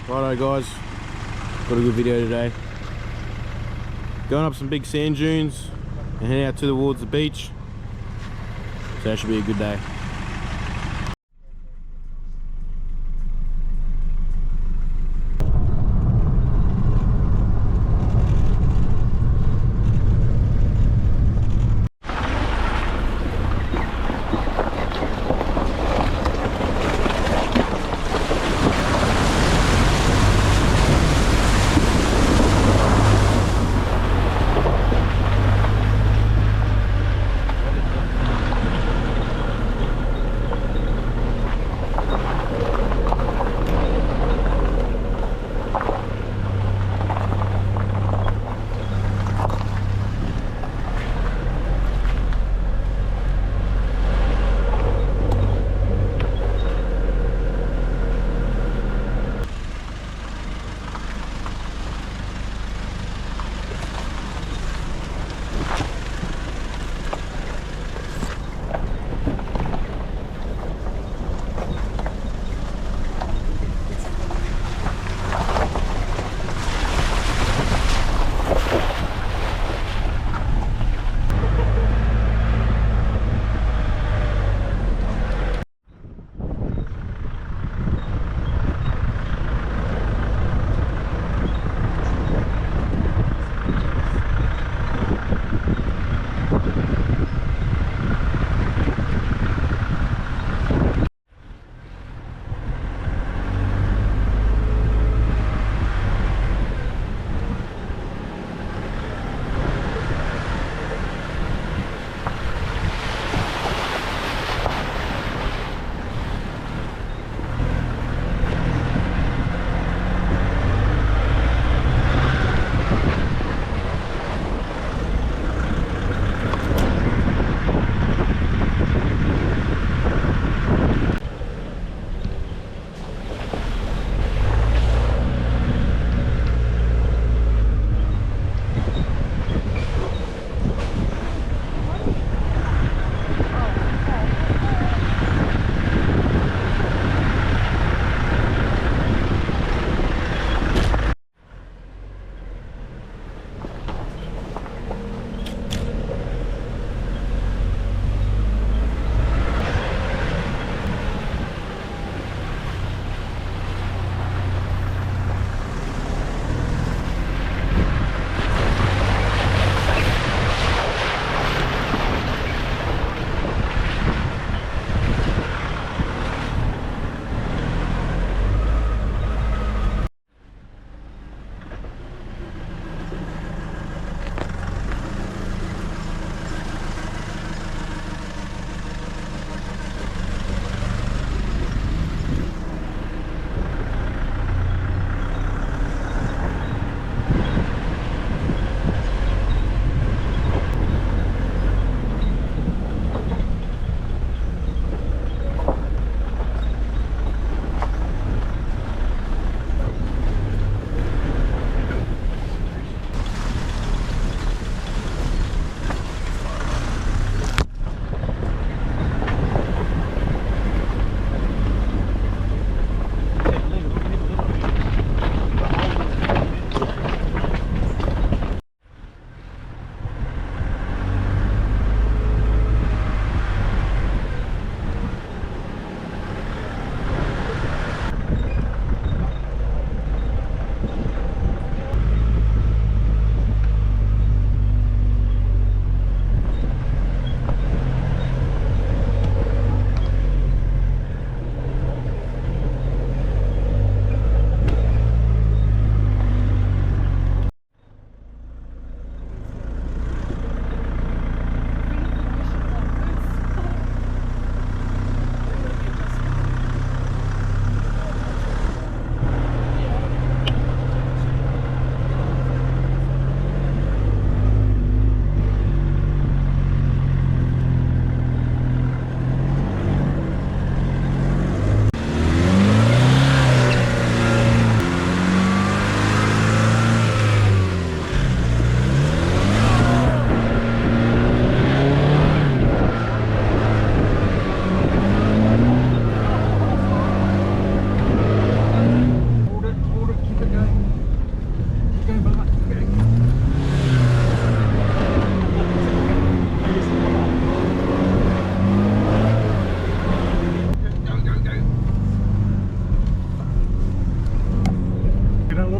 Righto guys, got a good video today. Going up some big sand dunes and heading out towards the beach. So that should be a good day.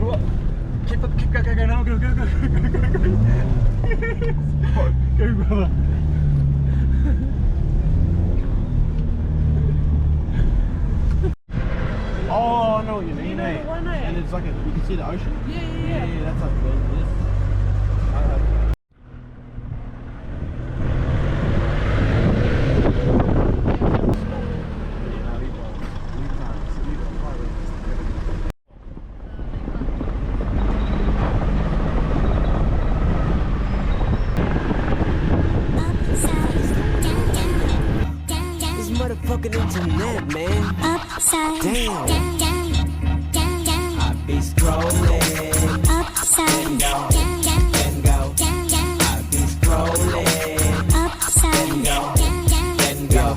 Keep go now, go. Go, brother. Oh, I know what you mean, mate. And it's like you can see the ocean. Yeah, that's like this. Motherfucking internet, man. Upside Damn. down, I be scrolling. upside Go. down, Then go. down, I be scrolling. upside Go. down, Then go.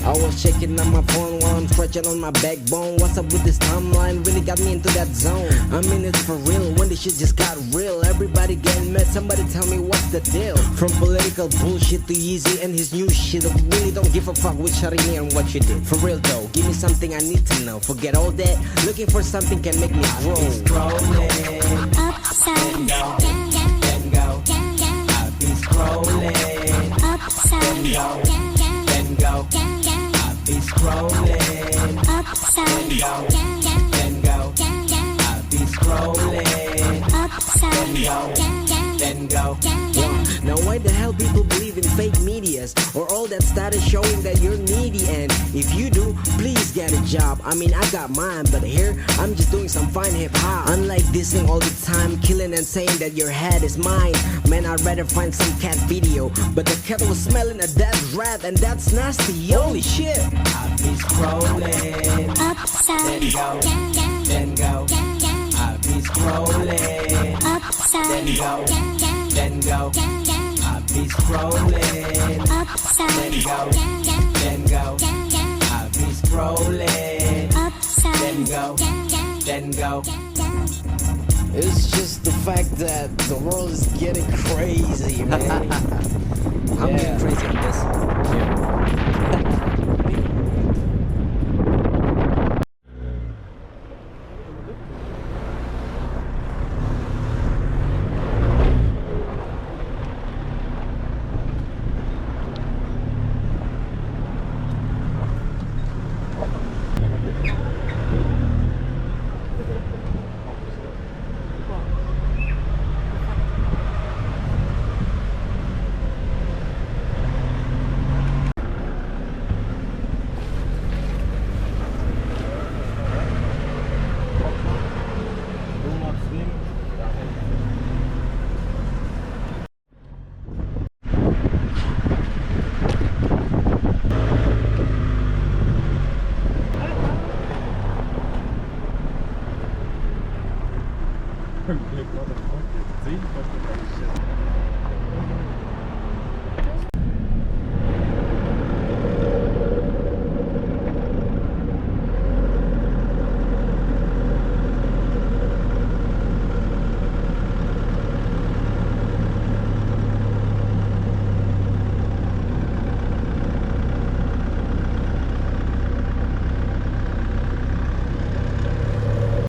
I was checking on my phone while I'm stretching on my backbone. What's up with this timeline? Really got me into that zone. I mean, it's for real when the shit just got real. Everybody getting mad, somebody tell me what's the deal. From political bullshit to Yeezy and his new shit. I really don't give a fuck with Sharini and what you did. For real though, give me something I need to know. Forget all that, looking for something can make me grow. Scrolling. upside Go. down, Then go. down, I be scrolling. upside Go. down, Then go. down, Be scrolling. upside Go. down, Then go. down, I be scrolling. upside Go. down, Then go. down. Now why the hell people believe in fake medias or all that status showing that you're needy? And if you do, please get a job. I mean, I got mine, but here I'm just doing some fine hip hop. Unlike dissing all the time, killing and saying that your head is mine. Man, I'd rather find some cat video, but the cat was smelling a dead rat, and that's nasty. Holy shit! I be scrolling. Upside Go. down, Then go. down, I be scrolling. upside Go. down, Then go. down, I be scrolling. upside Go. down, Then go. down, I be scrolling. upside Go. down, Then go. down. It's just the fact that the world is getting crazy, man. I'm getting crazy on this. Big motherfucker. See?